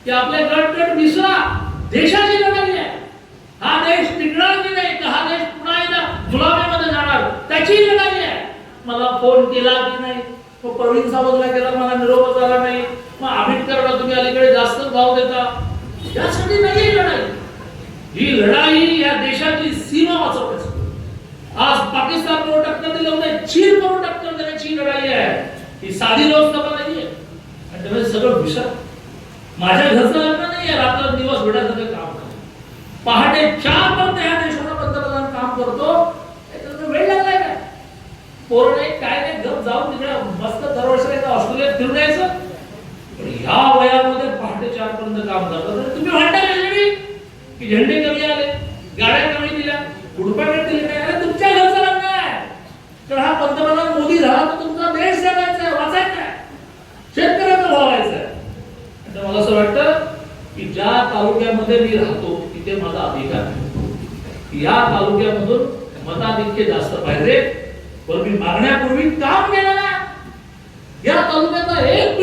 की आपले गट विसरा, देशाची लढाई आहे. हा देश टिकणार की नाही, हा देश पुन्हा एकदा गुलामीमध्ये जाणार, त्याची लढाई आहे. मला फोन केला की नाही, तो प्रवीण सावंतला केला, मला निरोप आला नाही, मग आंबेडकरला तुम्ही अलीकडे जास्त भाव देता, यासाठी नाही लढाई. ही लढाई या देशाची सीमा वाचवण्याची. आज पाकिस्तान टक्कर दिलं नाही, चीन करून टक्कर देण्याची लढाई आहे. ही साधी लोकसभा नाहीये. आणि त्यामुळे सगळं विसर. माझ्या घरचं लग्न नाहीये, रात्र दिवस भेटायचं काम करतो, पहाटे 4 पर्यंत ह्या देशाचा पंतप्रधान काम करतो. त्याच्यात वेळ लागलाय काय? पोरं नाही काय नाही, घर जाऊन तिकडे मस्त दरवर्षी ऑस्ट्रेलियात फिरून यायचं. पण ह्या वयामध्ये पहाटे 4 पर्यंत काम करतात. तुम्ही म्हणता कशासाठी की झेंडे कमी आले, गाड्या कमी दिल्या, गुडपाट दिले नाही? अरे तुमच्या घरचं लग्न आहे. तर हा पंतप्रधान मोदी झाला तर तुमचा देश जगायचा आहे, वाचायचा आहे, शेतकऱ्याचं व्हावायचं आहे. तर मला असं वाटतं की ज्या तालुक्यामध्ये मी राहतो तिथे माझा अधिकार आहे. या तालुक्यामधून मताधिक्य जास्त पाहिजे. पण मी मागण्यापूर्वी काम केलं ना. या तालुक्याचा एक